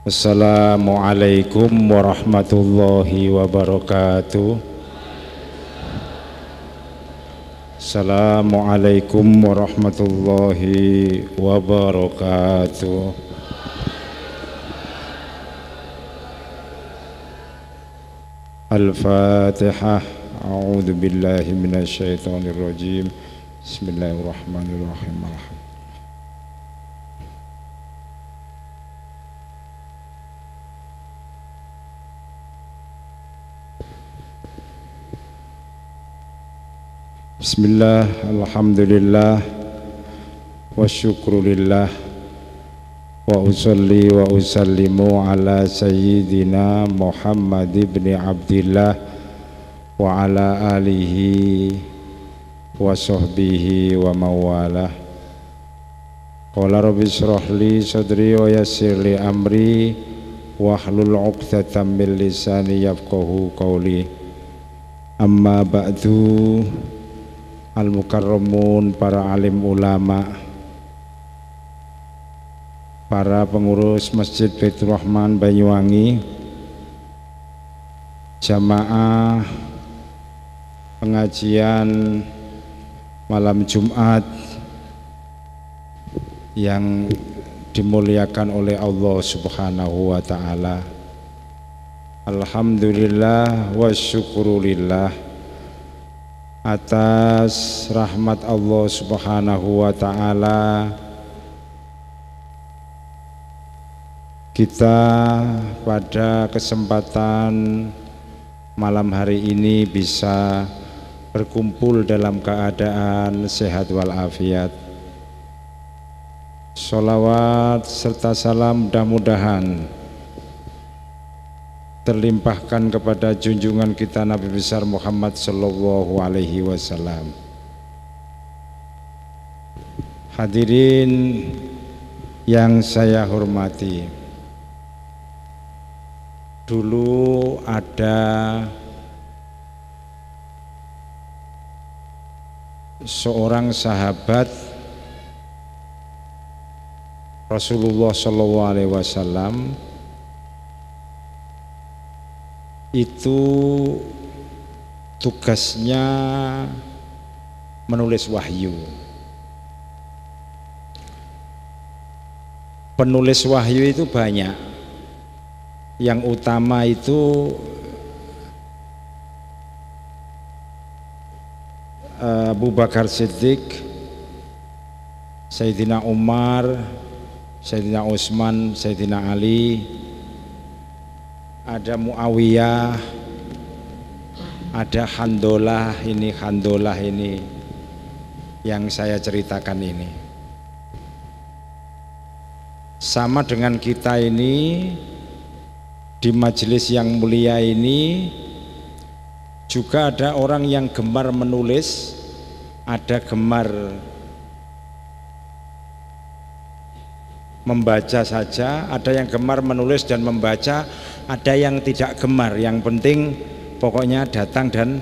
Assalamualaikum warahmatullahi wabarakatuh. Assalamualaikum warahmatullahi wabarakatuh. Al-Fatihah. A'udzu billahi minasyaitonir rajim. Bismillahirrahmanirrahim. Bismillah, alhamdulillah, wa syukrulillah, wa usalli wa usallimu ala sayyidina Muhammad ibn Abdillah wa ala alihi wa sahbihi wa mawalah. Qala rabbi shrah li sadri wa yassir li amri wa hlul 'uqdatam min lisani yafqahu qawli. Amma ba'du. Al-Mukarramun, para alim ulama, para pengurus Masjid Baitur Rahman Banyuwangi, jamaah pengajian malam Jumat yang dimuliakan oleh Allah Subhanahu wa ta'ala. Alhamdulillah wa syukurulillah atas rahmat Allah Subhanahu wa ta'ala, kita pada kesempatan malam hari ini bisa berkumpul dalam keadaan sehat walafiat. Sholawat serta salam mudah-mudahan terlimpahkan kepada junjungan kita Nabi besar Muhammad sallallahu alaihi wasallam. Hadirin yang saya hormati, dulu ada seorang sahabat Rasulullah sallallahu alaihi wasallam, itu tugasnya menulis wahyu. Penulis wahyu itu banyak. Yang utama itu Abu Bakar Siddiq, Sayyidina Umar, Sayyidina Utsman, Sayyidina Ali, ada Muawiyah, ada Handolah ini yang saya ceritakan ini. Sama dengan kita ini di majelis yang mulia ini juga ada orang yang gemar menulis, ada gemar membaca saja, ada yang gemar menulis dan membaca, ada yang tidak gemar, yang penting pokoknya datang dan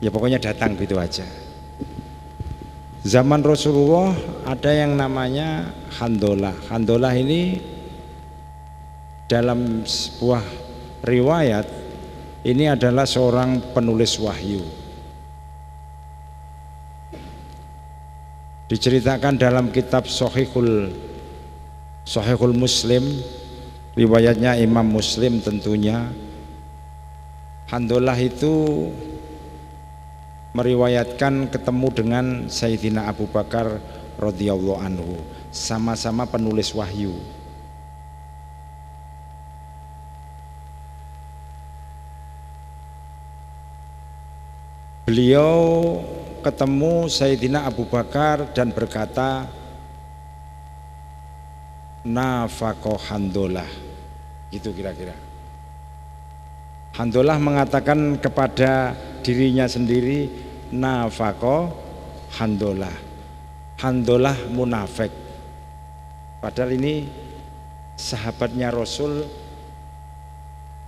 ya pokoknya datang gitu aja. Zaman Rasulullah ada yang namanya Handolah. Handolah ini dalam sebuah riwayat ini adalah seorang penulis wahyu. Diceritakan dalam kitab Sahihul Muslim, riwayatnya Imam Muslim tentunya. Handolah itu meriwayatkan ketemu dengan Sayyidina Abu Bakar radhiyallahu anhu, sama-sama penulis wahyu. Beliau ketemu Sayyidina Abu Bakar dan berkata, nafaqo Handolah, gitu kira-kira. Handolah mengatakan kepada dirinya sendiri, nafaqo Handolah. Handolah munafik. Padahal ini sahabatnya Rasul,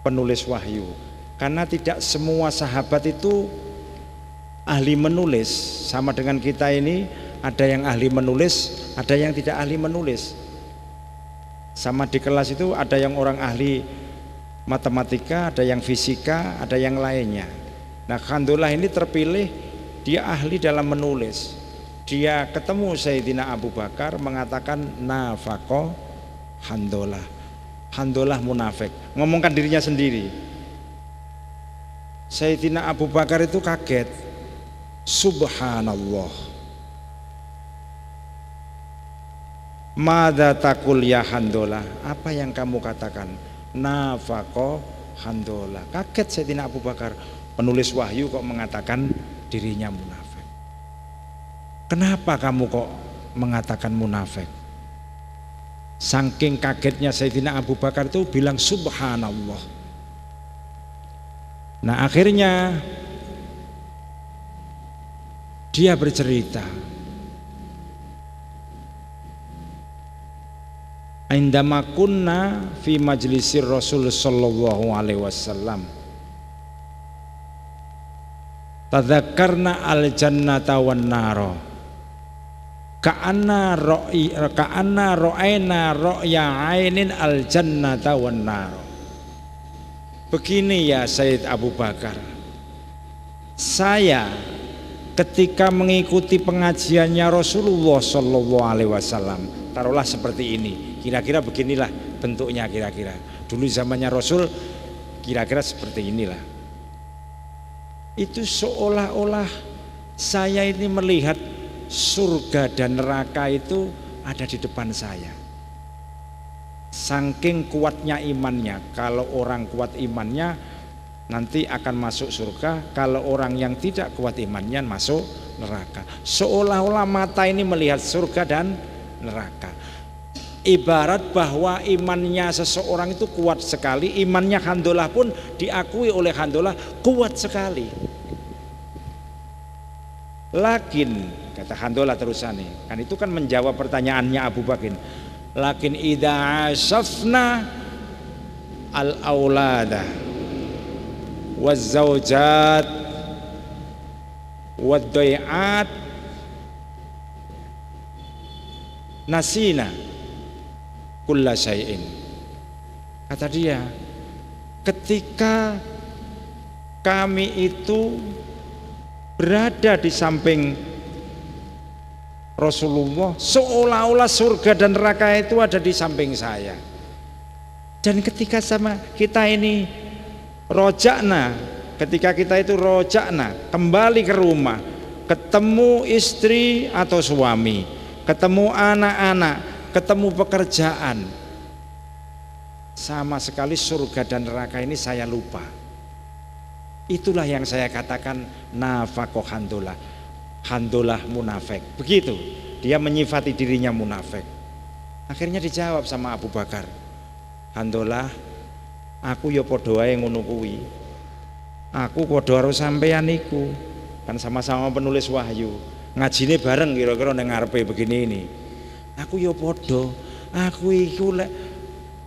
penulis wahyu. Karena tidak semua sahabat itu ahli menulis. Sama dengan kita ini, ada yang ahli menulis, ada yang tidak ahli menulis. Sama di kelas itu ada yang orang ahli matematika, ada yang fisika, ada yang lainnya. Nah, Khandholah ini terpilih, dia ahli dalam menulis. Dia ketemu Sayyidina Abu Bakar mengatakan nafaqo Khandholah. Khandholah munafik, ngomongkan dirinya sendiri. Sayyidina Abu Bakar itu kaget. Subhanallah. Mada takul ya Khandholah, apa yang kamu katakan? Nafaqo Khandholah. Kaget Sayyidina Abu Bakar, penulis wahyu kok mengatakan dirinya munafik. Kenapa kamu kok mengatakan munafik? Saking kagetnya Sayyidina Abu Bakar itu bilang subhanallah. Nah, akhirnya dia bercerita, indama kunna fi majlisir Rasul sallallahu alaihi wasallam tadzakarna al jannata wan naro ka'anna ra'ayna ra'ya ainin al jannata wan naro. Begini ya Sayyid Abu Bakar, saya ketika mengikuti pengajiannya Rasulullah sallallahu alaihi wasallam, taruhlah seperti ini, kira-kira beginilah bentuknya, kira-kira dulu zamannya Rasul kira-kira seperti inilah. Itu seolah-olah saya ini melihat surga dan neraka itu ada di depan saya. Saking kuatnya imannya, kalau orang kuat imannya nanti akan masuk surga, kalau orang yang tidak kuat imannya masuk neraka. Seolah-olah mata ini melihat surga dan neraka. Ibarat bahwa imannya seseorang itu kuat sekali, imannya Khandholah pun diakui oleh Khandholah kuat sekali. Lakin kata Khandholah terusannya, kan itu kan menjawab pertanyaannya Abu Bakar. Lakin idza asafna al aulada waz zaujat wad dai'at nasina kulla syai'in. Kata dia, ketika kami itu berada di samping Rasulullah, seolah-olah surga dan neraka itu ada di samping saya. Dan ketika sama kita ini rojakna, ketika kita itu rojakna, kembali ke rumah, ketemu istri atau suami, ketemu anak-anak, ketemu pekerjaan, sama sekali surga dan neraka ini saya lupa. Itulah yang saya katakan nafaqo Khandholah. Khandholah munafik. Begitu dia menyifati dirinya munafik. Akhirnya dijawab sama Abu Bakar, Khandholah, aku ya padha wae ngono kuwi. Aku padha karo sampeyan iku. Kan sama-sama penulis wahyu. Ngajine bareng kira-kira ning ngarepe begini ini. Aku ya padha. Aku iku lek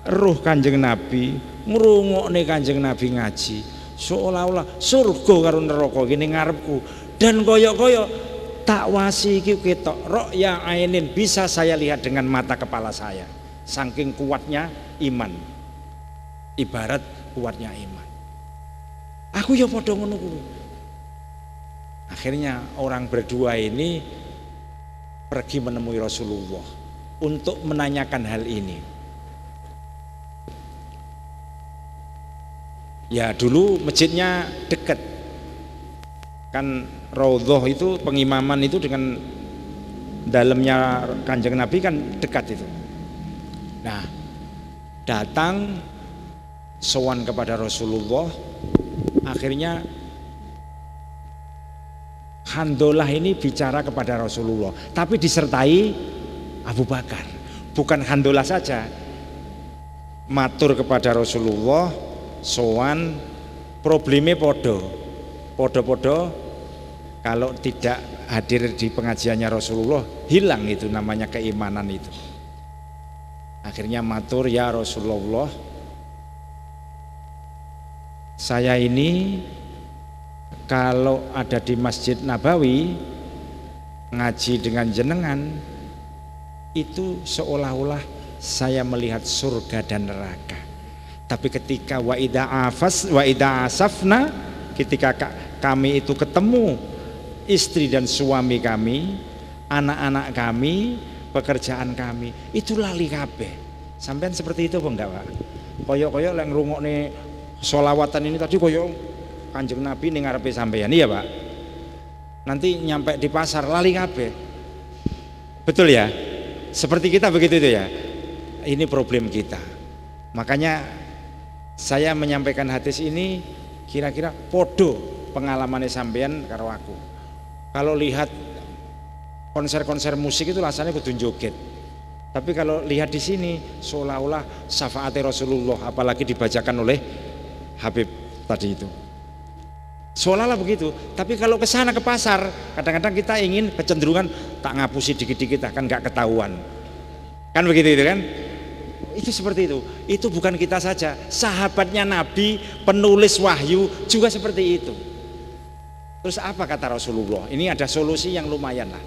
roh Kanjeng Nabi, ngrungokne Kanjeng Nabi ngaji, seolah-olah surga karo neraka iki ning ngarepku. Dan koyok-koyok tak wasi iki ketok ra'ya ainin, bisa saya lihat dengan mata kepala saya. Saking kuatnya iman. Ibarat kuatnya iman. Aku ya padha ngono kuwi. Akhirnya orang berdua ini pergi menemui Rasulullah untuk menanyakan hal ini. Ya dulu masjidnya dekat, kan Raudhah itu pengimaman itu dengan dalamnya Kanjeng Nabi kan dekat itu. Nah, datang sowan kepada Rasulullah, akhirnya Khandholah ini bicara kepada Rasulullah, tapi disertai Abu Bakar. Bukan Khandholah saja, matur kepada Rasulullah, sowan, problemnya podo-podo. Kalau tidak hadir di pengajiannya Rasulullah, hilang itu namanya keimanan itu. Akhirnya matur, ya Rasulullah, saya ini kalau ada di Masjid Nabawi ngaji dengan jenengan itu seolah-olah saya melihat surga dan neraka. Tapi ketika wa idza asafna, ketika kami itu ketemu istri dan suami kami, anak-anak kami, pekerjaan kami, itu lali kabeh. Sampean seperti itu apa enggak, Pak? Koyok-koyok lek ngrungokne sholawatan ini tadi koyok Kanjeng Nabi ning ngarepe sampean, iya Pak? Nanti nyampe di pasar lali kabeh. Betul ya? Seperti kita begitu itu ya. Ini problem kita. Makanya saya menyampaikan hadis ini kira-kira podo pengalamannya sampean karo aku. Kalau lihat konser-konser musik itu rasanya kudu joget. Tapi kalau lihat di sini seolah-olah syafaat Rasulullah, apalagi dibacakan oleh Habib tadi itu. Seolah-olah begitu. Tapi kalau ke sana ke pasar, kadang-kadang kita ingin kecenderungan tak ngapusi dikit-dikit akan nggak ketahuan. Kan begitu itu kan? Itu seperti itu. Itu bukan kita saja. Sahabatnya Nabi, penulis wahyu juga seperti itu. Terus apa kata Rasulullah? Ini ada solusi yang lumayan lah.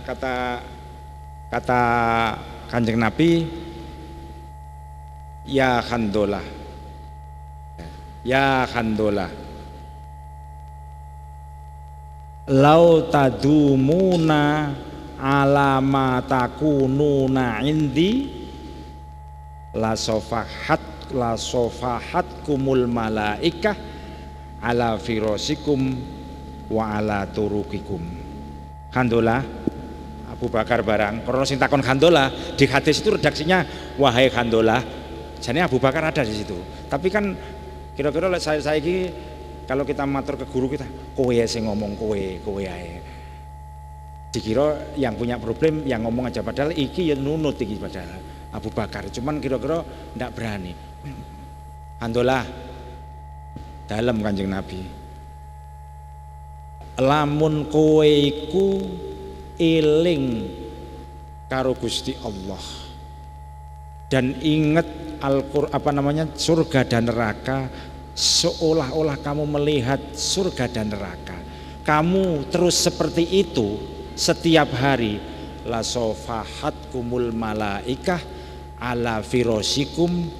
Kata Kanjeng Nabi, ya Handolah, ya Handolah, lau tadumuna ala ma takununa indi la sofahat kumul malaikah ala firosikum wa ala turukikum. Handolah, Abu Bakar barang. Kalau sing takon Handolah di hadis itu redaksinya wahai Handolah. Jadi Abu Bakar ada di situ. Tapi kan kira-kira saya ini kalau kita matur ke guru kita, kowe sing ngomong kowe ae. Dikira yang punya problem yang ngomong aja, padahal iki ya nunut iki padahal Abu Bakar. Cuman kira-kira ndak berani. Handolah dalam Kanjeng Nabi. Lamun kowe iku eling karo Gusti Allah dan inget surga dan neraka, seolah-olah kamu melihat surga dan neraka, kamu terus seperti itu setiap hari, la sofahatkumul malaikah ala firosikum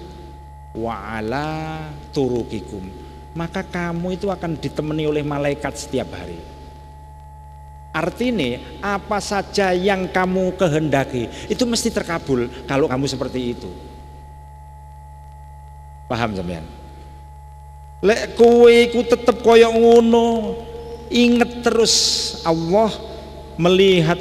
wa ala turukikum, maka kamu itu akan ditemani oleh malaikat setiap hari. Artinya apa saja yang kamu kehendaki itu mesti terkabul kalau kamu seperti itu. Paham sampean? Lek kowe iku tetep koyo ngono, inget terus Allah, melihat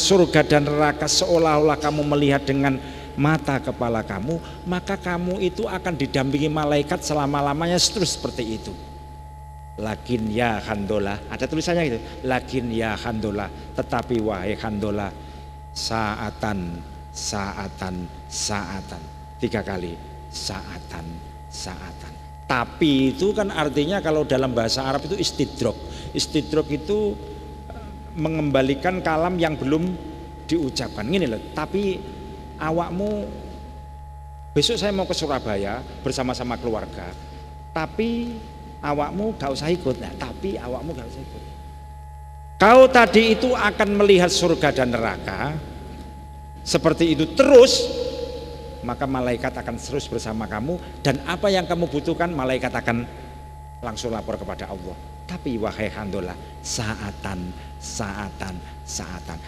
surga dan neraka seolah-olah kamu melihat dengan mata kepala kamu, maka kamu itu akan didampingi malaikat selama-lamanya terus seperti itu. Lakin ya Handolah, ada tulisannya gitu, lakin ya Handolah, tetapi wahai Handolah, saatan 3 kali, saatan. Tapi itu kan artinya kalau dalam bahasa Arab itu istidrok itu mengembalikan kalam yang belum diucapkan. Gini loh, tapi awakmu besok saya mau ke Surabaya bersama-sama keluarga, tapi awakmu gak usah ikut. Nah, tapi awakmu gak usah ikut. Kau tadi itu akan melihat surga dan neraka seperti itu terus, maka malaikat akan terus bersama kamu, dan apa yang kamu butuhkan malaikat akan langsung lapor kepada Allah. Tapi wahai Handolah, saatan.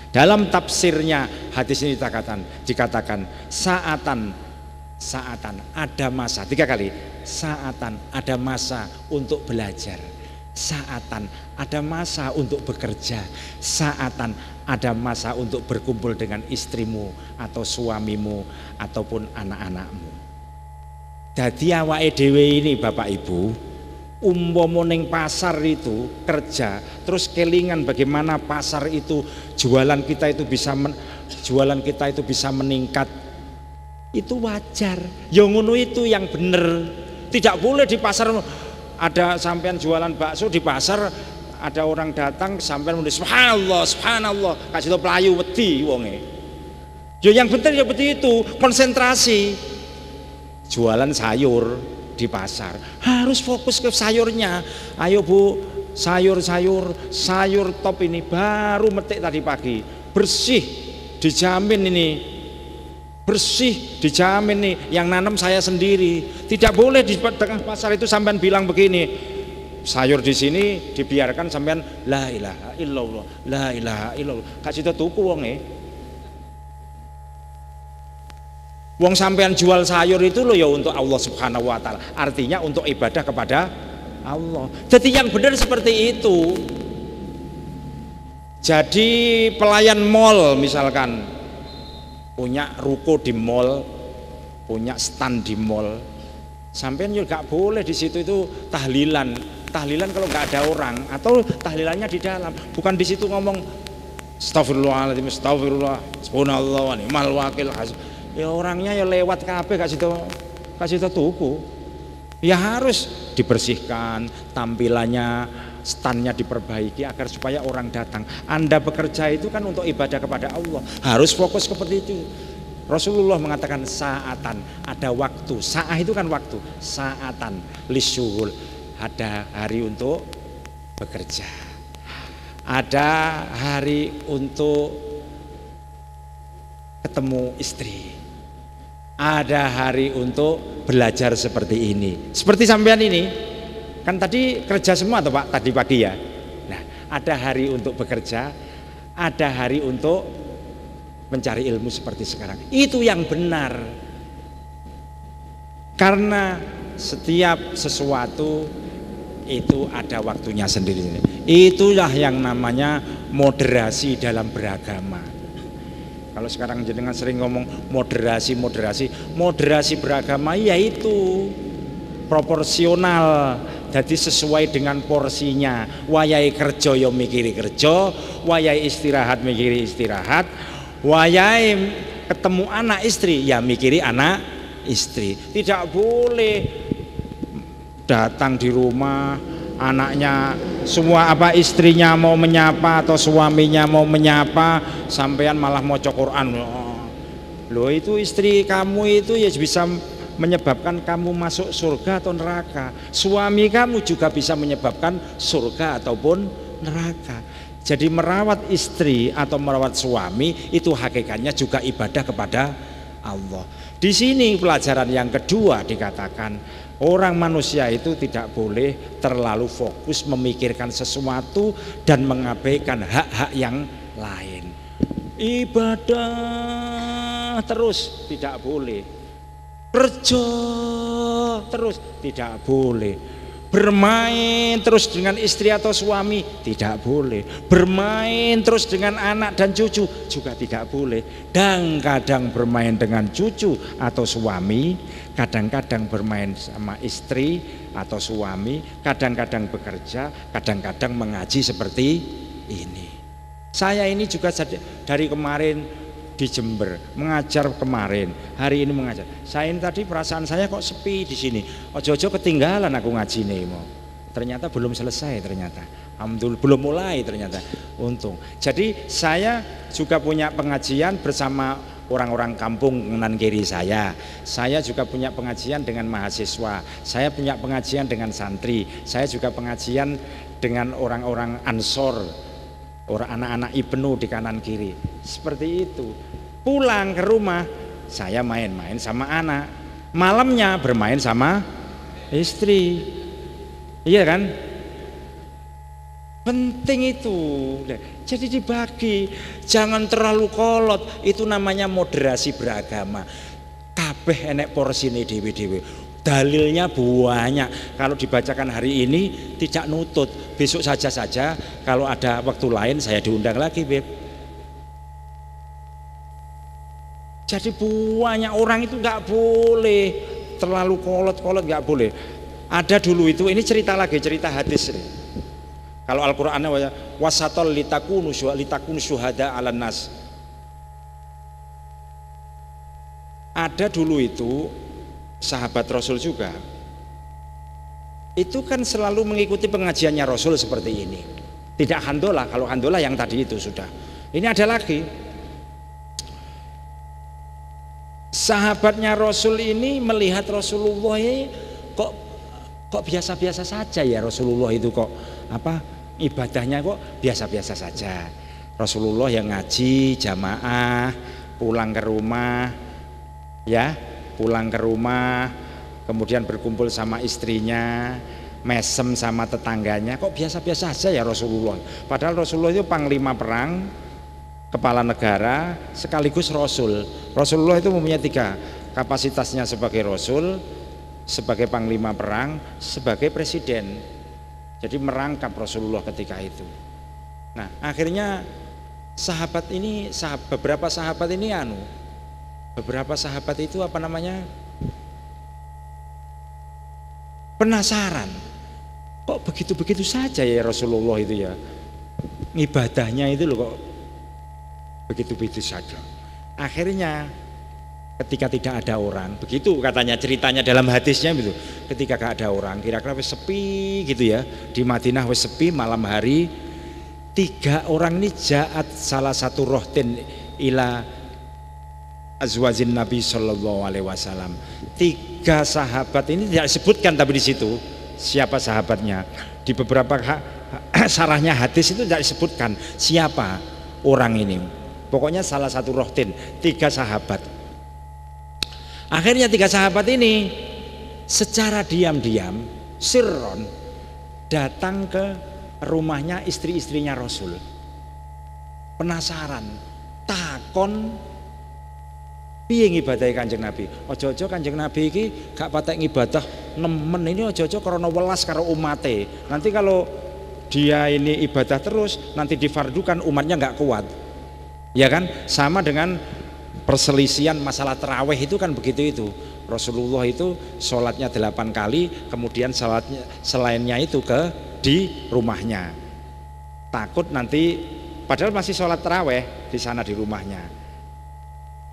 Dalam tafsirnya hadis ini dikatakan saatan ada masa 3 kali. Saatan ada masa untuk belajar, saatan ada masa untuk bekerja, saatan ada masa untuk berkumpul dengan istrimu atau suamimu ataupun anak-anakmu. Dadi awake dhewe ini Bapak Ibu, umpama ning pasar itu kerja terus kelingan bagaimana pasar itu jualan kita itu bisa meningkat, itu wajar. Ya ngono itu yang bener. Tidak boleh di pasar ada sampean jualan bakso di pasar, ada orang datang sampean muni subhanallah kasih tau pelayu wedi wonge. Ya yang bener ya seperti itu, konsentrasi. Jualan sayur di pasar harus fokus ke sayurnya. Ayo Bu, sayur top ini baru metik tadi pagi, bersih, dijamin ini, bersih, dijamin nih, yang nanam saya sendiri. Tidak boleh di tengah pasar itu sampean bilang begini, sayur di sini dibiarkan sampean la ilaha illallah, la ilaha illallah, kasih tuku wong wong sampean jual sayur itu loh ya untuk Allah Subhanahu wa taala, artinya untuk ibadah kepada Allah. Jadi yang benar seperti itu. Jadi pelayan mall misalkan punya ruko di mall, punya stand di mall, sampean juga gak boleh di situ itu tahlilan kalau nggak ada orang, atau tahlilannya di dalam, bukan di situ ngomong astagfirullahaladzim, astagfirullah, subhanallah wa ni'mal wakil. Ya orangnya ya lewat kabeh kasih tuku. Ya harus dibersihkan, tampilannya, standnya diperbaiki agar supaya orang datang. Anda bekerja itu kan untuk ibadah kepada Allah, harus fokus seperti itu. Rasulullah mengatakan saatan, ada waktu. Sa'ah itu kan waktu, saatan lisyuhul, ada hari untuk bekerja, ada hari untuk ketemu istri, ada hari untuk belajar seperti ini. Seperti sampean ini kan tadi kerja semua atau Pak tadi pagi ya. Nah, ada hari untuk bekerja, ada hari untuk mencari ilmu seperti sekarang. Itu yang benar. Karena setiap sesuatu itu ada waktunya sendiri. Itulah yang namanya moderasi dalam beragama. Kalau sekarang jenengan sering ngomong moderasi beragama, yaitu proporsional, jadi sesuai dengan porsinya. Wayai kerja ya mikiri kerja, wayai istirahat mikiri istirahat, wayai ketemu anak istri ya mikiri anak istri. Tidak boleh datang di rumah anaknya semua istrinya mau menyapa atau suaminya mau menyapa, sampean malah maca Quran. Loh, itu istri kamu itu ya bisa menyebabkan kamu masuk surga atau neraka. Suami kamu juga bisa menyebabkan surga ataupun neraka. Jadi merawat istri atau merawat suami itu hakikatnya juga ibadah kepada Allah. Di sini pelajaran yang kedua dikatakan, orang manusia itu tidak boleh terlalu fokus memikirkan sesuatu dan mengabaikan hak-hak yang lain. Ibadah terus tidak boleh, kerja terus tidak boleh, bermain terus dengan istri atau suami tidak boleh, bermain terus dengan anak dan cucu juga tidak boleh. Dan kadang bermain dengan cucu atau suami, kadang-kadang bermain sama istri atau suami, kadang-kadang bekerja, kadang-kadang mengaji seperti ini. Saya ini juga dari kemarin di Jember mengajar, kemarin hari ini mengajar. Saya ini tadi perasaan saya kok sepi di sini. Ojo-ojo ketinggalan aku ngaji nih mau. Ternyata belum selesai ternyata. Alhamdulillah belum mulai ternyata. Untung. Jadi saya juga punya pengajian bersama orang-orang kampung kanan kiri saya. Saya juga punya pengajian dengan mahasiswa. Saya punya pengajian dengan santri. Saya juga pengajian dengan orang-orang Ansor, orang anak-anak Ibnu di kanan kiri. Seperti itu. Pulang ke rumah saya main-main sama anak, malamnya bermain sama istri. Iya kan? Penting itu. Jadi dibagi, jangan terlalu kolot. Itu namanya moderasi beragama. Kabeh enek porsine dewe-dewe. Dalilnya banyak. Kalau dibacakan hari ini tidak nutut, besok saja. Kalau ada waktu lain saya diundang lagi, Beb. Jadi banyak orang itu nggak boleh terlalu kolot-kolot, nggak boleh. Ada dulu itu, ini cerita hadis nih. Kalau Al-Qur'annya wasatol litakunu syuhada 'alan nas. Ada dulu itu sahabat Rasul juga, itu kan selalu mengikuti pengajiannya Rasul seperti ini. Tidak handolah, kalau handolah yang tadi itu sudah. Ini ada lagi, sahabatnya Rasul ini melihat Rasulullah ini kok biasa-biasa saja ya Rasulullah itu kok apa ibadahnya kok biasa-biasa saja. Rasulullah yang ngaji jamaah, pulang ke rumah, ya, pulang ke rumah, kemudian berkumpul sama istrinya, mesem sama tetangganya, kok biasa-biasa saja ya Rasulullah. Padahal Rasulullah itu panglima perang, kepala negara, sekaligus Rasul. Rasulullah itu mempunyai 3 kapasitasnya, sebagai Rasul, sebagai panglima perang, sebagai presiden. Jadi merangkap Rasulullah ketika itu. Nah akhirnya sahabat ini, beberapa sahabat ini beberapa sahabat itu apa namanya, penasaran, kok begitu-begitu saja ya Rasulullah itu ya, ibadahnya itu loh kok begitu-begitu saja. Akhirnya ketika tidak ada orang, begitu katanya ceritanya dalam hadisnya gitu, ketika gak ada orang, kira-kira wis sepi gitu ya, di Madinah wis sepi malam hari, 3 orang ini ja'at salah satu rohtin ila azwajin Nabi Sallallahu Alaihi Wasallam. 3 sahabat ini tidak disebutkan tapi di situ siapa sahabatnya. Di beberapa sarahnya hadis itu tidak disebutkan siapa orang ini. Pokoknya salah satu rohtin, 3 sahabat. Akhirnya 3 sahabat ini secara diam-diam, sirron, datang ke rumahnya istri-istrinya Rasul. Penasaran, takon piye ngibadahi Kanjeng Nabi. Ojo-ojo Kanjeng Nabi iki gak patek ngibadah nemen, ini ojo-ojo karena welas karo umate. Nanti kalau dia ini ibadah terus, nanti difardukan umatnya gak kuat. Ya kan? Sama dengan perselisihan masalah terawih itu kan begitu itu. Rasulullah itu sholatnya 8 kali, kemudian sholatnya selainnya itu di rumahnya. Takut nanti, padahal masih sholat terawih di sana di rumahnya.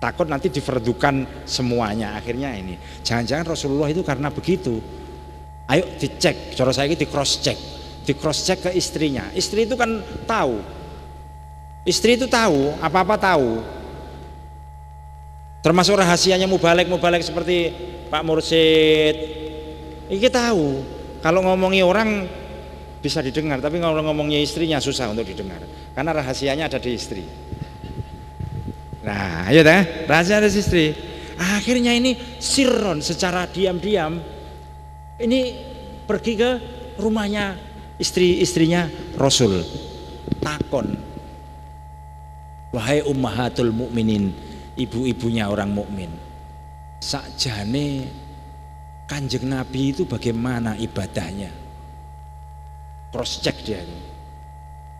Takut nanti difardukan semuanya. Akhirnya ini, jangan-jangan Rasulullah itu karena begitu. Ayo dicek, cara saya ini di cross check ke istrinya. Istri itu kan tahu. Istri itu tahu, apa-apa tahu. Termasuk rahasianya mubalek seperti Pak Mursid. Ini tahu. Kalau ngomongi orang bisa didengar, tapi kalau ngomongnya istrinya susah untuk didengar. Karena rahasianya ada di istri. Nah, ayo dah, rahasia ada di istri. Akhirnya ini sirron secara diam-diam ini pergi ke rumahnya istrinya Rasul. Takon, wahai ummahatul mukminin, ibu-ibunya orang mukmin, sakjane Kanjeng Nabi itu bagaimana ibadahnya? Cross check dia.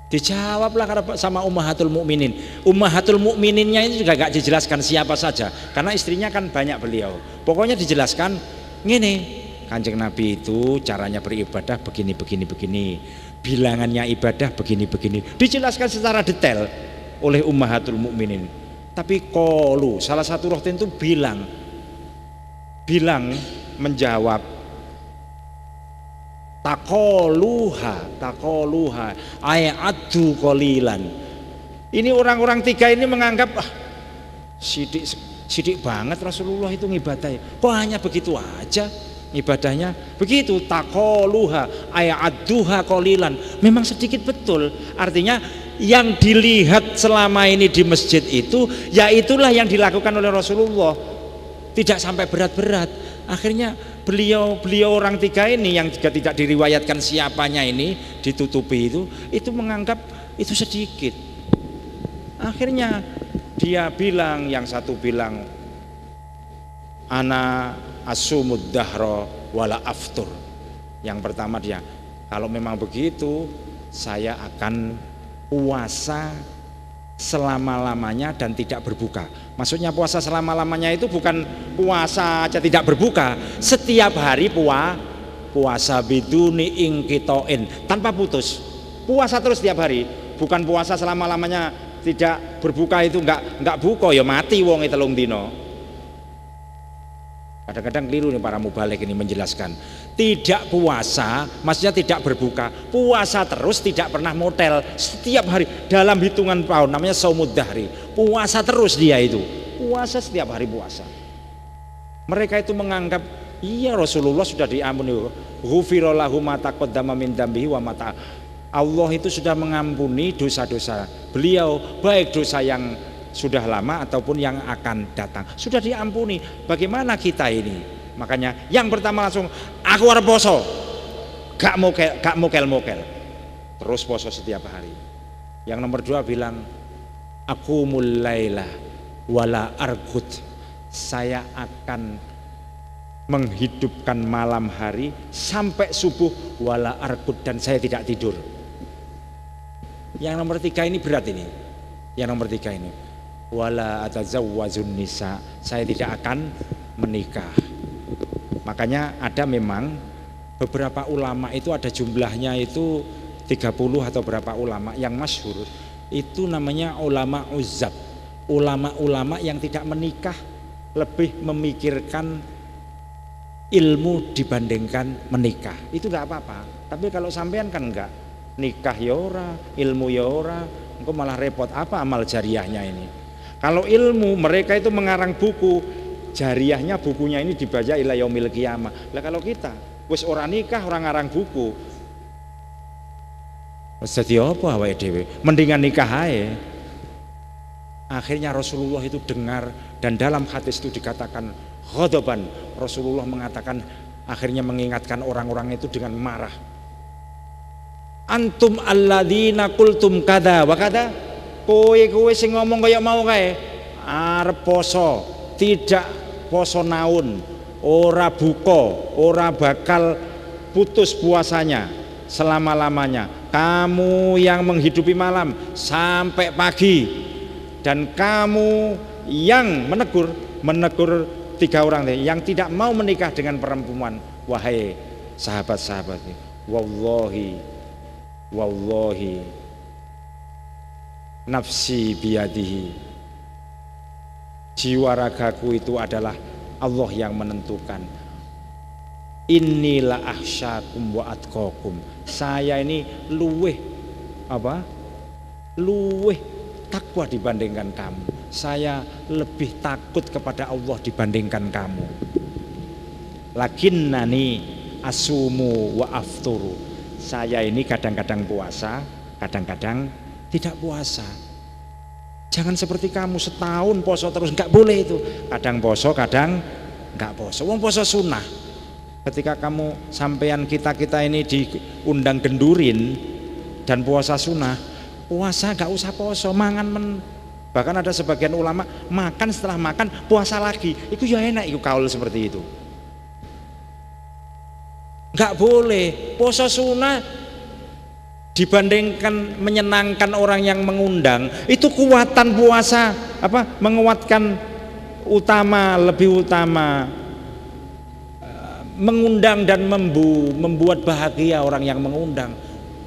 Dijawablah sama ummahatul mukminin. Ummahatul mukmininnya ini juga gak dijelaskan siapa saja, karena istrinya kan banyak beliau. Pokoknya dijelaskan ngene, Kanjeng Nabi itu caranya beribadah begini, bilangannya ibadah begini. Dijelaskan secara detail oleh ummahatul mukminin. Tapi qalu, salah satu rohtin itu bilang menjawab, takoluha ayatu qalilan. Ini orang-orang 3 ini menganggap sidik banget Rasulullah itu ngibadahi, kok hanya begitu aja ibadahnya. Begitu, takoluha ayaduha qalilan, memang sedikit betul. Artinya yang dilihat selama ini di masjid itu, ya itulah yang dilakukan oleh Rasulullah, tidak sampai berat-berat. Akhirnya beliau orang 3 ini yang juga tidak diriwayatkan siapanya ini, ditutupi itu menganggap itu sedikit. Akhirnya dia bilang, yang satu bilang ana asumud dahra wala aftur. Yang pertama dia, kalau memang begitu saya akan puasa selama-lamanya dan tidak berbuka. Maksudnya puasa selama-lamanya itu bukan puasa aja tidak berbuka, setiap hari puasa biduni ingkitoin, tanpa putus, puasa terus setiap hari. Bukan puasa selama-lamanya tidak berbuka, itu enggak buka ya mati wong itu 3 dino. Kadang-kadang keliru nih para mubalik ini menjelaskan. Tidak puasa, maksudnya tidak berbuka, puasa terus, tidak pernah motel, setiap hari dalam hitungan tahun, namanya saumud dahri. Puasa terus dia itu, puasa setiap hari puasa. Mereka itu menganggap iya Rasulullah sudah diampuni, ghufira lahu ma taqaddama min dzambihi wa ma Allah itu sudah mengampuni dosa-dosa beliau, baik dosa yang sudah lama ataupun yang akan datang, sudah diampuni. Bagaimana kita ini? Makanya yang pertama langsung aku arep poso, gak mokel, terus poso setiap hari. Yang nomor dua bilang aku mulailah wala argut, saya akan menghidupkan malam hari sampai subuh wala argut, dan saya tidak tidur. Yang nomor tiga ini berat ini. Yang nomor tiga ini wala atazawwazun nisa, saya tidak akan menikah. Makanya ada memang beberapa ulama itu ada jumlahnya itu 30 atau berapa ulama yang masyhur itu namanya ulama uzzab, ulama-ulama yang tidak menikah, lebih memikirkan ilmu dibandingkan menikah. Itu enggak apa-apa. Tapi kalau sampean kan enggak, nikah ya ora, ilmu ya ora, engko malah repot. Apa amal jariahnya ini? Kalau ilmu mereka itu mengarang buku, jariahnya bukunya ini dibaca ila yaumil qiyamah. Lah kalau kita wis ora nikah, orang ngarang buku, wis dadi apa awake dhewe? Mendingan nikah ae. Akhirnya Rasulullah itu dengar, dan dalam hadis itu dikatakan ghadaban, Rasulullah mengatakan, akhirnya mengingatkan orang-orang itu dengan marah. Antum alladzina qultum kada wa kada, kowe sing ngomong kaya mau kae arep poso, tidak poso naun, ora buka, ora bakal putus puasanya selama-lamanya. Kamu yang menghidupi malam sampai pagi, dan kamu yang menegur tiga orang yang tidak mau menikah dengan perempuan. Wahai sahabat-sahabat, wallahi nafsi biyadihi, jiwa ragaku itu adalah Allah yang menentukan. Inilah ahsyakum wa atqakum, saya ini luweh takwa dibandingkan kamu, saya lebih takut kepada Allah dibandingkan kamu. Lakinnani asumu wa afturu, saya ini kadang-kadang puasa, kadang-kadang tidak puasa. Jangan seperti kamu setahun poso terus, nggak boleh itu. Kadang poso, kadang nggak poso. Wong poso sunnah. Ketika kamu sampean kita ini diundang gendurin dan puasa sunnah, puasa nggak usah poso, mangan bahkan ada sebagian ulama makan, setelah makan puasa lagi. Itu ya enak, itu kaul seperti itu. Nggak boleh poso sunnah dibandingkan menyenangkan orang yang mengundang. Itu kuatan puasa menguatkan lebih utama mengundang dan membuat bahagia orang yang mengundang.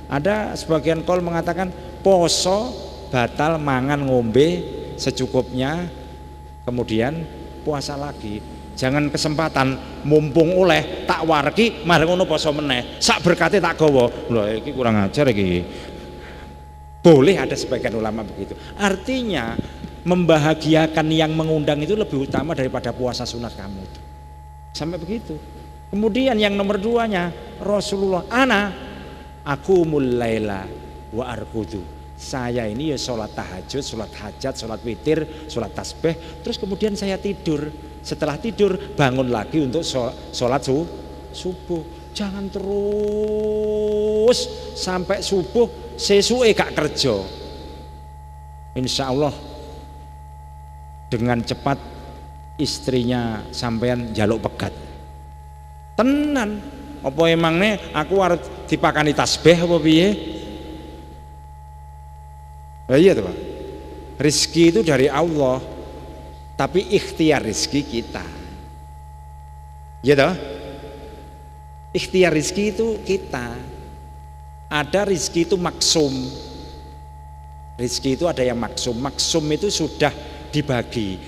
Ada sebagian kaul mengatakan poso batal mangan ngombe secukupnya, kemudian puasa lagi. Jangan kesempatan mumpung oleh tak warki mari ngono poso meneh sak berkate tak gawa. Lho iki kurang ajar iki. Boleh ada sebagian ulama begitu. Artinya membahagiakan yang mengundang itu lebih utama daripada puasa sunat kamu. Sampai begitu. Kemudian yang nomor duanya Rasulullah, aku mulaila wa arkudu, saya ini ya sholat tahajud, sholat hajat, sholat witir, sholat tasbih, terus kemudian saya tidur. Setelah tidur bangun lagi untuk sholat subuh. Jangan terus sampai subuh sesuai gak kerja. Insya Allah dengan cepat istrinya sampean jaluk pegat. Tenan, apa emangnya aku harus dipakani tasbih apa piye? Iya tuh Pak. Rizki itu dari Allah, tapi ikhtiar rizki kita. Ya toh? Ikhtiar rizki itu kita. Ada rizki itu maksum. Rizki itu ada yang maksum. Maksum itu sudah dibagi.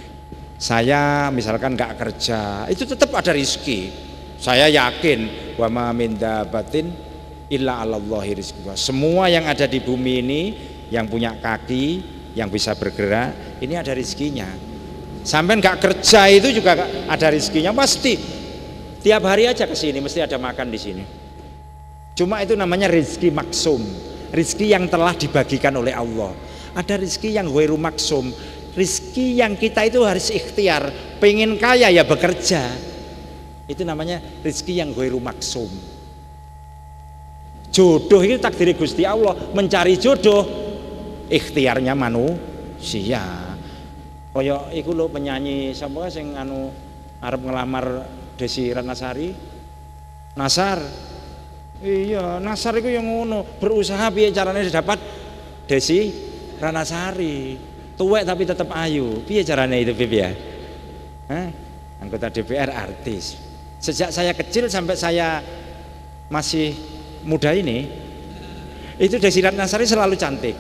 Saya misalkan nggak kerja, itu tetap ada rizki. Saya yakin wa ma min dabatin illa 'alallahi rizquha. Semua yang ada di bumi ini, yang punya kaki, yang bisa bergerak, ini ada rizkinya. Sampai nggak kerja itu juga ada rizkinya pasti. Tiap hari aja ke sini mesti ada makan di sini. Cuma itu namanya rizki maksum. rizki yang telah dibagikan oleh Allah. Ada rizki yang ghairu maksum, rizki yang kita itu harus ikhtiar. Pengen kaya ya bekerja, itu namanya rizki yang ghairu maksum. Jodoh itu takdir Gusti Allah, mencari jodoh ikhtiarnya manusia. Kaya iku lho penyanyi sapa sing anu arep ngelamar Desi Ratnasari, Nasar. Iya, Nasar iku yang ngono, berusaha piye carane dapat Desi Ratnasari. Tuwek tapi tetap ayu. Piye carane itu Bib ya? Anggota DPR, artis. Sejak saya kecil sampai saya masih muda ini, itu Desi Ratnasari selalu cantik.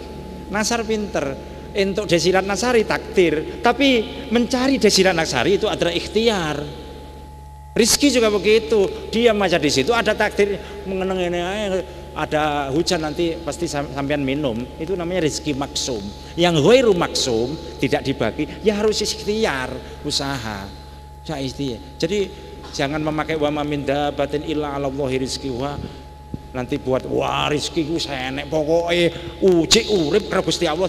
Nasar pinter, untuk Desi Ratnasari takdir, tapi mencari Desi Ratnasari itu adalah ikhtiar. Rizki juga begitu, diam aja di situ ada takdir, mengenang ada hujan nanti pasti sampean minum, itu namanya rizki maksum. Yang ghairu maksum tidak dibagi, ya harus ikhtiar, usaha. Ya ikhtiar. Jadi jangan memakai wa ma min dabatin illa 'alallahi rizqiha. Nanti buat wah rizki ku senek pokoknya uji urip karo Gusti Allah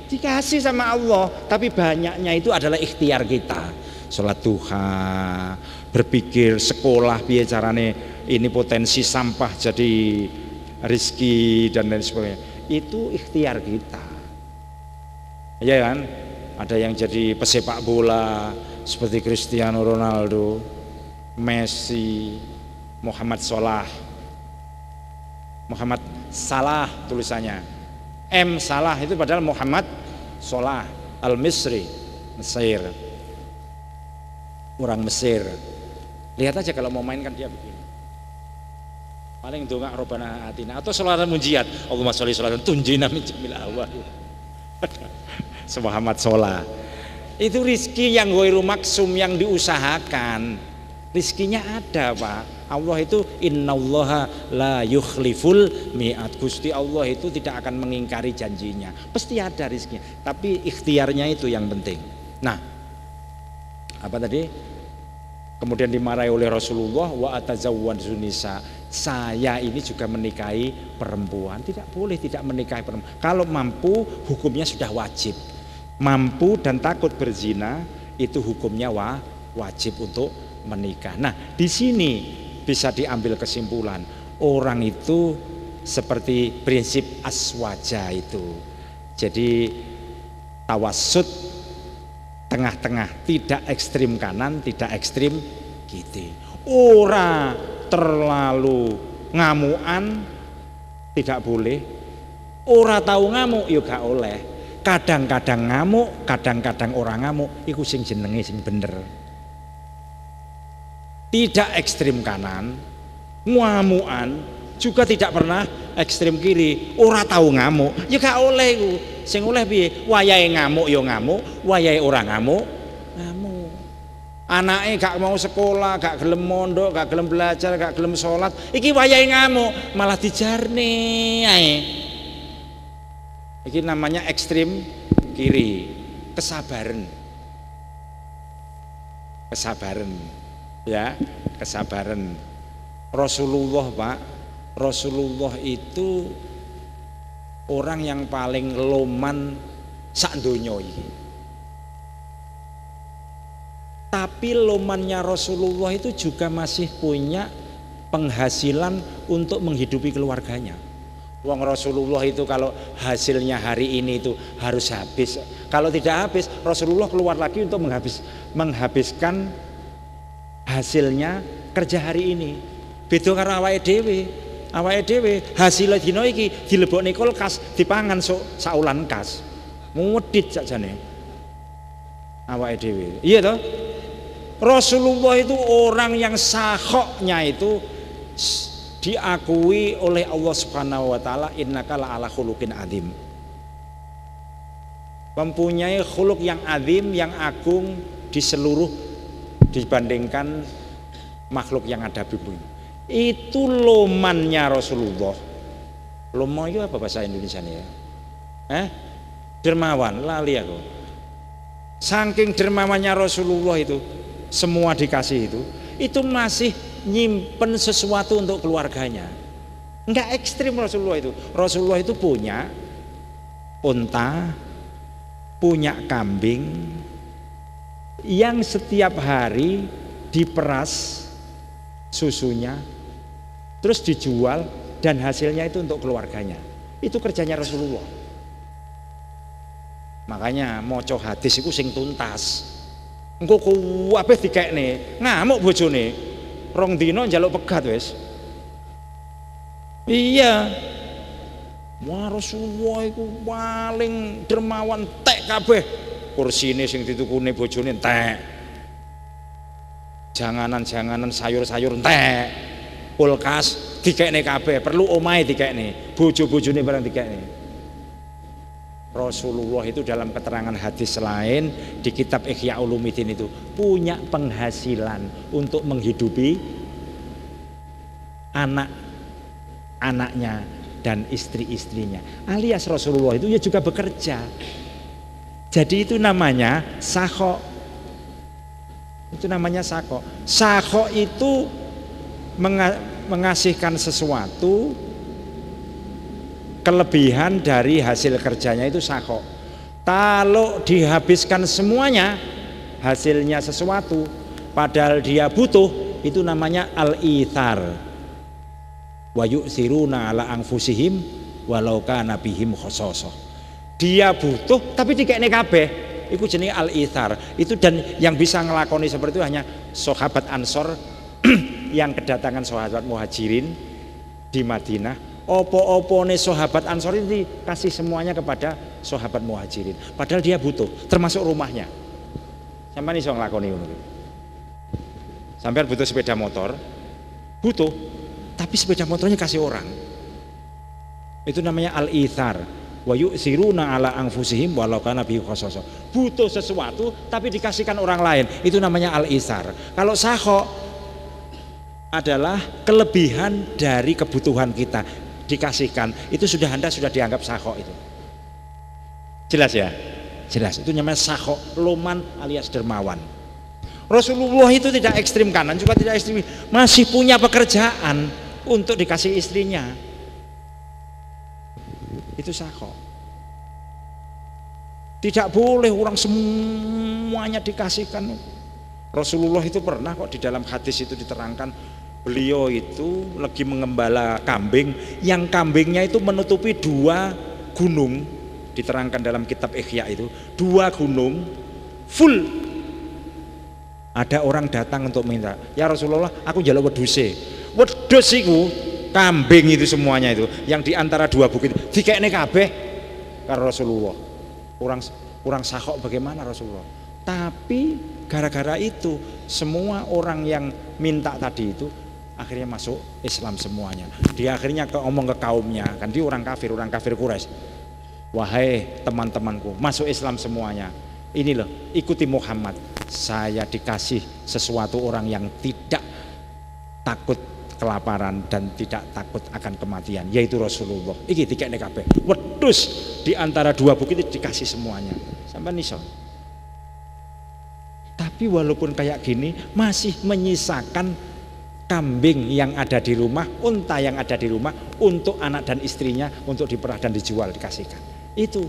dikasih sama Allah, tapi banyaknya itu adalah ikhtiar kita. Sholat duha, berpikir sekolah piye carane ini potensi sampah jadi rizki dan lain sebagainya, itu ikhtiar kita. Ya kan, ada yang jadi pesepak bola seperti Cristiano Ronaldo, Messi, Muhammad Salah tulisannya, M Salah itu padahal Muhammad Salah Al-Misri, Mesir, orang Mesir. Lihat aja kalau mau main kan dia begini, paling dongak Robbana atina atau sholatan munjiat, Allahumma sholli sholatan tunjina min jamil ahwa. Muhammad Salah itu rizki yang ghairu maksum, yang diusahakan. Rizkinya ada Pak. Allah itu innallaha la yukhliful mi'ad. Gusti Allah itu tidak akan mengingkari janjinya. Pasti ada rizkinya, tapi ikhtiarnya itu yang penting. Nah, apa tadi? Kemudian dimarahi oleh Rasulullah, wa atazawwajun nisa. Saya ini juga menikahi perempuan. Tidak boleh tidak menikahi perempuan. Kalau mampu, hukumnya sudah wajib. Mampu dan takut berzina, itu hukumnya wajib untuk menikah. Nah, di sini bisa diambil kesimpulan, orang itu seperti prinsip aswaja itu. Jadi tawassut, tengah-tengah, tidak ekstrim kanan, tidak ekstrim kiri. Ora terlalu ngamuan, tidak boleh. Ora tahu ngamuk, ya gak oleh. Kadang-kadang ngamuk, kadang-kadang orang ngamuk, iku sing jenenge sing bener. Tidak ekstrim kanan, ngamuan, juga tidak pernah ekstrim kiri. Ora tahu ngamuk, ya gak oleh iku. Sing oleh piye? Wayahe ngamuk ya ngamuk, wayahe ora ngamuk, ngamuk. Anake gak mau sekolah, gak gelem mondok, gak gelem belajar, gak gelem sholat, iki wayahe ngamuk, malah dijarne ae. Iki namanya ekstrim kiri. Kesabaran. Ya, kesabaran. Rasulullah Pak, Rasulullah itu orang yang paling loman sak donya iki. Tapi lomannya Rasulullah itu juga masih punya penghasilan untuk menghidupi keluarganya. Wong Rasulullah itu kalau hasilnya hari ini itu harus habis. Kalau tidak habis, Rasulullah keluar lagi untuk menghabiskan hasilnya kerja hari ini. Beda karo awake dhewe. Awake dhewe hasil dina iki dilebokne kulkas, dipangan saulan kas. Mudit sakjane. Awake dhewe. Iya toh? Rasulullah itu orang yang sakhoknya itu diakui oleh Allah Subhanahu wa taala, innaka la'ala khuluqin adzim. Mempunyai khuluk yang azim, yang agung di seluruh dibandingkan makhluk yang ada di bumi. Itu lomannya Rasulullah. Lomo itu apa bahasa Indonesia nih ya? Dermawan, lali aku. Saking dermawannya Rasulullah itu, semua dikasih itu masih nyimpen sesuatu untuk keluarganya. Enggak ekstrim Rasulullah itu. Rasulullah itu punya unta, punya kambing yang setiap hari diperas susunya, terus dijual dan hasilnya itu untuk keluarganya. Itu kerjanya Rasulullah. Makanya maca hadis iku sing tuntas. Engko kuwabeh dikekne, ngamuk bojone. Rong dina njaluk pegat wis. Iya. Wah Rasulullah iku paling dermawan, tek kabeh. Kursine sing ditukune bojone entek. Janganan-janganan sayur-sayur entek. Kulkas dikekne kabeh, perlu omahe dikekne, bojo-bojone barang dikekne. Rasulullah itu dalam keterangan hadis lain di kitab Ihya Ulumuddin itu punya penghasilan untuk menghidupi anak-anaknya dan istri-istrinya, alias Rasulullah itu ya juga bekerja. Jadi itu namanya sakho. Itu namanya sakho. Sakho itu mengasihkan sesuatu kelebihan dari hasil kerjanya, itu sakho. Kalau dihabiskan semuanya hasilnya sesuatu padahal dia butuh, itu namanya al-ithar. Wa yu'thiruna ala anfusihim walau kana bihim khososoh. Dia butuh tapi dikekne kabeh, itu jenenge al-ithar. Itu, dan yang bisa ngelakoni seperti itu hanya sahabat Ansor yang kedatangan sahabat Muhajirin di Madinah. Opo-opone sahabat Ansor ini kasih semuanya kepada sahabat Muhajirin, padahal dia butuh, termasuk rumahnya. Sampeyan iso nglakoni ngono. Sampeyan butuh sepeda motor, butuh, tapi sepeda motornya kasih orang. Itu namanya al-ithar. Wa yu'thiruna ala anfusihim walau kana bihim khososoh. Butuh sesuatu tapi dikasihkan orang lain, itu namanya al-ithar. Kalau sakho adalah kelebihan dari kebutuhan kita dikasihkan, itu sudah Anda sudah dianggap sakho itu. Jelas ya? Jelas. Itu namanya sakho, loman alias dermawan. Rasulullah itu tidak ekstrim kanan juga tidak ekstrim, masih punya pekerjaan untuk dikasih istrinya. Itu sakho. Tidak boleh orang semuanya dikasihkan. Rasulullah itu pernah kok di dalam hadis itu diterangkan, beliau itu lagi mengembala kambing, yang kambingnya itu menutupi 2 gunung, diterangkan dalam kitab Ihya itu 2 gunung full. Ada orang datang untuk minta, ya Rasulullah aku njaluk wedhuse. Wedhus iku kambing itu semuanya itu yang diantara 2 bukit dikekne kabeh karo Rasulullah. Kurang sakok bagaimana Rasulullah? Tapi gara-gara itu semua orang yang minta tadi itu akhirnya masuk Islam semuanya. Dia akhirnya ngomong ke kaumnya, kan dia orang kafir Quraisy. Wahai teman-temanku, masuk Islam semuanya. Ini loh, ikuti Muhammad. Saya dikasih sesuatu orang yang tidak takut kelaparan dan tidak takut akan kematian, yaitu Rasulullah. Iki dikekne kabeh. Wedhus di antara 2 bukit itu dikasih semuanya. Sampai niso. Tapi walaupun kayak gini masih menyisakan kambing yang ada di rumah, unta yang ada di rumah untuk anak dan istrinya untuk diperah dan dijual, dikasihkan. Itu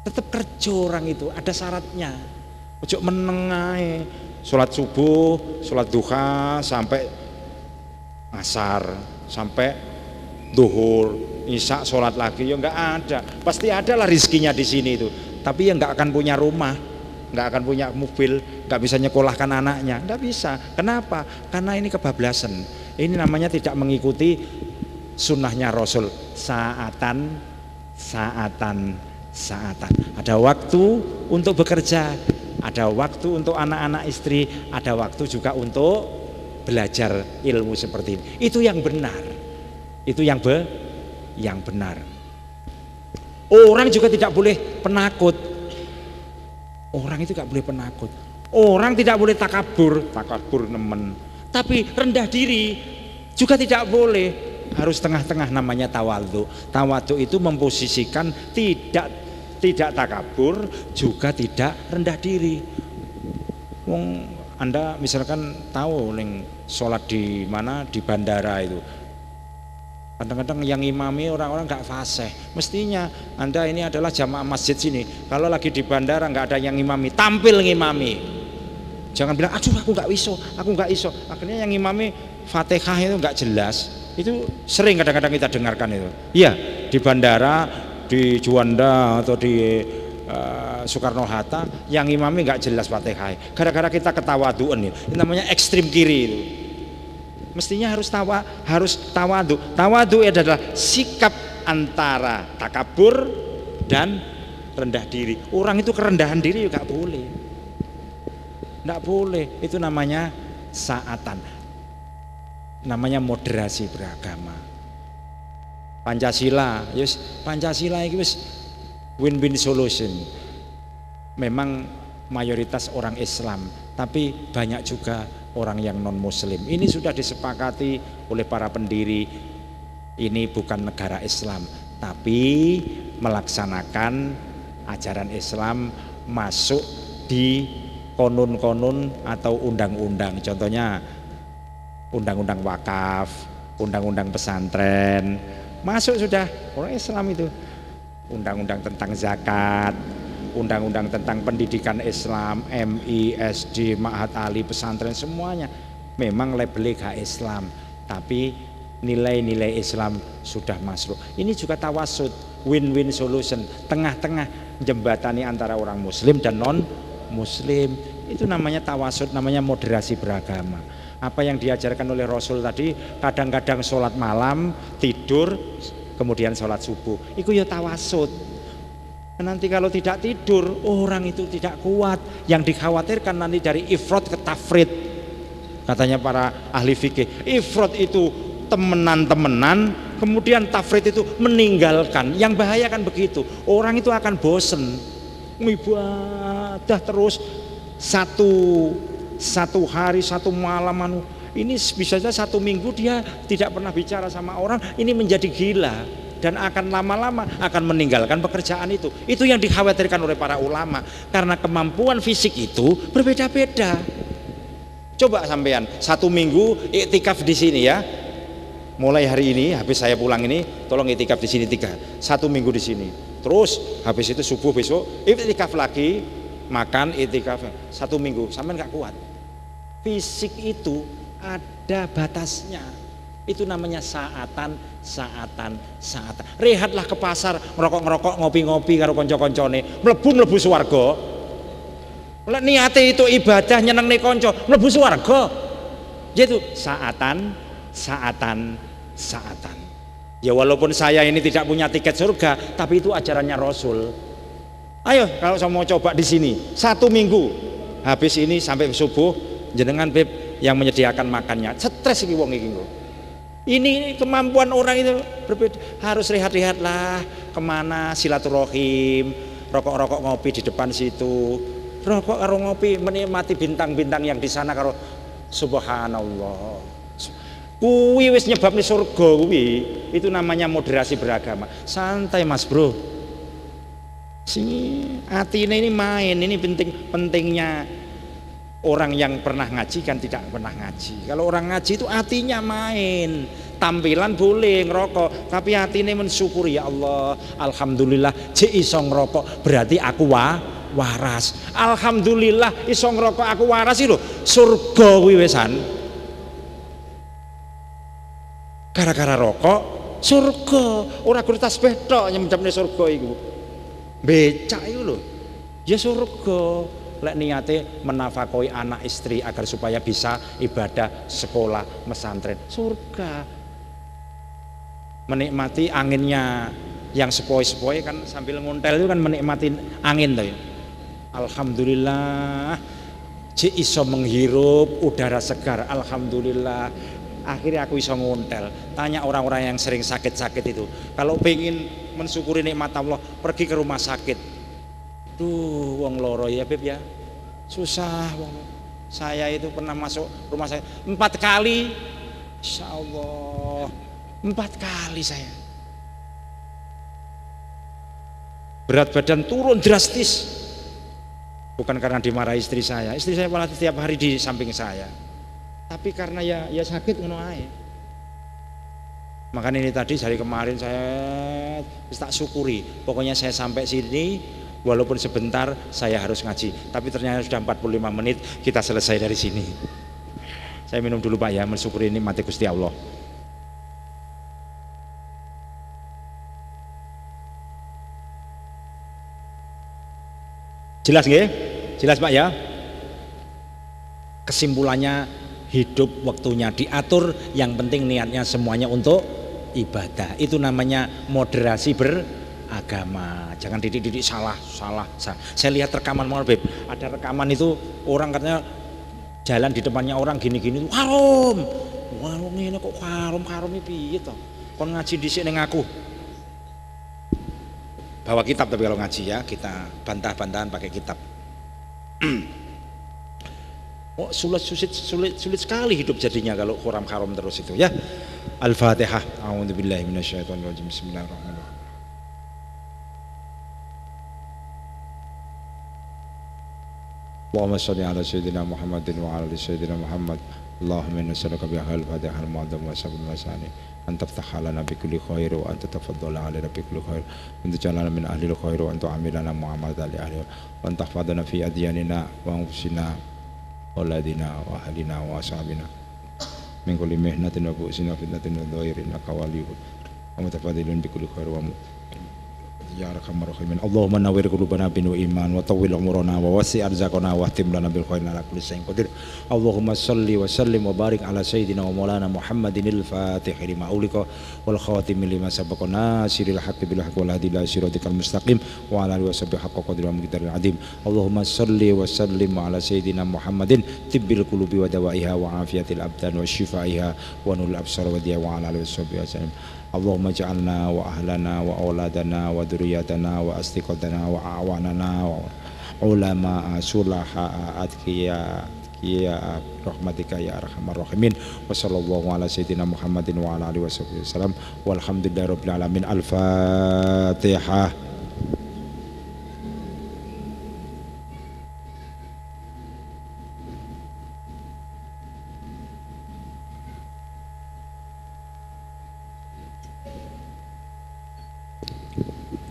tetap kerja orang itu, ada syaratnya. Ojo menengahe, sholat subuh, sholat duha sampai asar, sampai duhur, isya sholat lagi, ya enggak ada. Pasti ada lah rizkinya di sini itu. Tapi ya enggak akan punya rumah, nggak akan punya mobil, nggak bisa nyekolahkan anaknya, nggak bisa. Kenapa? Karena ini kebablasan. Ini namanya tidak mengikuti sunnahnya Rasul. Saatan. Ada waktu untuk bekerja, ada waktu untuk anak-anak istri, ada waktu juga untuk belajar ilmu seperti ini. Itu yang benar. Itu yang benar. Orang juga tidak boleh penakut. Orang itu tidak boleh penakut. Orang tidak boleh takabur nemen. Tapi rendah diri juga tidak boleh. Harus tengah-tengah, namanya tawadhu. Tawadhu itu memposisikan tidak takabur, juga tidak rendah diri. Anda misalkan tahu sholat di mana, di bandara itu. Kadang-kadang yang imami orang-orang nggak fasih. Mestinya Anda ini adalah jamaah masjid sini. Kalau lagi di bandara nggak ada yang imami, tampil ngimami. Jangan bilang, aduh aku nggak iso. Akhirnya yang imami Fatihah itu nggak jelas. Itu sering kadang-kadang kita dengarkan itu. Iya, di bandara, di Juanda atau di Soekarno Hatta, yang imami nggak jelas Fatihah. Gara-gara kita ketawaduan itu namanya ekstrim kiri itu. Mestinya harus tawadu. Tawadu adalah sikap antara takabur dan rendah diri. Orang itu kerendahan diri juga boleh. Enggak boleh. Itu namanya saatan. Namanya moderasi beragama. Pancasila, Pancasila itu win-win solution. Memang mayoritas orang Islam, tapi banyak juga orang yang non muslim. Ini sudah disepakati oleh para pendiri. Ini bukan negara Islam, tapi melaksanakan ajaran Islam masuk di konun-konun atau undang-undang. Contohnya undang-undang wakaf, undang-undang pesantren, masuk sudah orang Islam itu. Undang-undang tentang zakat, undang-undang tentang pendidikan Islam, MI, SD, Ma'had Ali, pesantren, semuanya memang labelnya gak Islam, tapi nilai-nilai Islam sudah masuk. Ini juga tawasud, win-win solution, tengah-tengah jembatani antara orang muslim dan non muslim. Itu namanya tawasud, namanya moderasi beragama. Apa yang diajarkan oleh Rasul tadi, kadang-kadang sholat malam, tidur, kemudian sholat subuh, itu ya tawasud. Nanti kalau tidak tidur, orang itu tidak kuat. Yang dikhawatirkan nanti dari ifrat ke tafrid. Katanya para ahli fikih, ifrat itu temenan-temenan, kemudian tafrid itu meninggalkan. Yang bahaya kan begitu. Orang itu akan bosen ibadah terus satu hari, satu malam. Ini bisa saja 1 minggu dia tidak pernah bicara sama orang. Ini menjadi gila. Dan akan lama-lama akan meninggalkan pekerjaan itu. Itu yang dikhawatirkan oleh para ulama, karena kemampuan fisik itu berbeda-beda. Coba sampean 1 minggu iktikaf di sini ya. Mulai hari ini, habis saya pulang ini, tolong iktikaf di sini 1 minggu di sini. Terus habis itu subuh besok iktikaf lagi, makan iktikaf 1 minggu, sampean nggak kuat. Fisik itu ada batasnya. Itu namanya saatan. Rehatlah ke pasar, ngerokok-ngerokok, ngopi-ngopi karo konco-koncone, mlebu swarga. Lek niate itu ibadah nyenengne konco, mlebu swarga. Yaitu saatan. Ya walaupun saya ini tidak punya tiket surga, tapi itu ajarannya Rasul. Ayo kalau saya mau coba di sini 1 minggu, habis ini sampai subuh jenengan Beb yang menyediakan makannya. Stres iki wong iki kok. Ini kemampuan orang itu berbeda. Harus rehat-rehat lah. Kemana silaturahim, rokok-rokok ngopi di depan situ, rokok karo ngopi, menikmati bintang-bintang yang di sana karo subhanallah. Kuwi wis nyebabne surga kuwi. Itu namanya moderasi beragama. Santai Mas Bro. Sini atine ini main, ini pentingnya. Orang yang pernah ngaji kan tidak pernah ngaji. Kalau orang ngaji itu hatinya main. Tampilan boleh ngerokok, tapi hatinya mensyukuri, ya Allah, alhamdulillah jek iso ngerokok, berarti aku waras. Alhamdulillah iso ngerokok aku waras itu surga kuwi wesan. Gara-gara rokok surga. Ora kudu tasbih tok nyemdapne surga iku. Becak iku lho. Ya surga. Lek niate menafakoi anak istri agar supaya bisa ibadah, sekolah, pesantren, surga. Menikmati anginnya yang sepoi-sepoi kan sambil nguntel itu kan menikmati angin tuh. Alhamdulillah jek iso menghirup udara segar, alhamdulillah. Akhirnya aku iso nguntel. Tanya orang-orang yang sering sakit-sakit itu, kalau pengen mensyukuri nikmat Allah, pergi ke rumah sakit. Duh, wong loro ya Beb ya, susah wong. Saya itu pernah masuk rumah saya 4 kali, Insya Allah 4 kali saya. Berat badan turun drastis, bukan karena dimarahi istri saya malah setiap hari di samping saya, tapi karena ya sakit ngono ae. Makanya ini tadi dari kemarin saya tak syukuri. Pokoknya saya sampai sini walaupun sebentar saya harus ngaji. Tapi ternyata sudah 45 menit kita selesai dari sini. Saya minum dulu Pak ya, mensyukuri nikmat Gusti Allah. Jelas nggih? Jelas Pak ya? Kesimpulannya hidup waktunya diatur, yang penting niatnya semuanya untuk ibadah. Itu namanya moderasi beragama. Jangan didik-didik salah. Saya lihat rekaman Beb, ada rekaman itu orang katanya jalan di depannya orang gini-gini, harum. Warung ini kok harum iki piye to? Kon ngaji dhisik ning aku. Bawa kitab, tapi kalau ngaji ya kita bantah-bantahan pakai kitab. Oh, sulit sekali hidup jadinya kalau haram terus itu ya. Al-Fatihah. A'udzubillahi minasyaitonirrajim. Bismillahirrahmanirrahim. Allahumma shalli ala sayyidina Muhammadin wa ala ali sayyidina Muhammad. Allahumma inna nas'aluka bi hal Fatihah al-mu'adzam wa sabr masani an taftaha lana bi kulli khair wa anta tafaddala alaina bi kulli khair wa taj'alna min ahli al-khair wa anta amilana muhammad ali ahli wa anta tahfadana fi adyanina wa anfusina auladina wa ahlina wa ashabina min kulli mihnatin wa bu'sina fitnatin wa dhairin kawaliyu wa mutafadilun bi kulli khair wa ya arhamar rahimin. Allahumma nawwir qulubana bin iman wa tawwil umurana wa wasi' arzaqana wa ahtim lana bil khairin ala kulli shay'in qadir. Allahumma shalli wa sallim wa barik ala sayyidina wa maulana Muhammadinil fatih lima ulika wal khatim lima sabaqa nasiril haqqi bil haqqi wal hadi ila siratikal mustaqim wa ala alihi washabihi haqqa qadri wa miqdaril azim. Allahumma shalli wa sallim ala sayyidina Muhammadin tibbil qulubi wa dawaiha wa afiyatil abdan wa shifaiha wa nuril absar wa diya wa ala alihi washabihi wasallam. Allahumma ja'alna wa ahlana wa auladana wa dzurriyyatana wa astiqatana wa awanana wa ulama sulaha atqiya rahmatika ya arhamar rahimin. Wa sallallahu ala sayyidina Muhammadin wa ala alihi wasallam walhamdulillahi rabbil alamin. Al-Fatihah.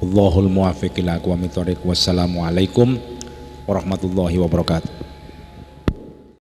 Allahul muwaffiq ila aqwamit thoriq. Wassalamualaikum warahmatullahi wabarakatuh.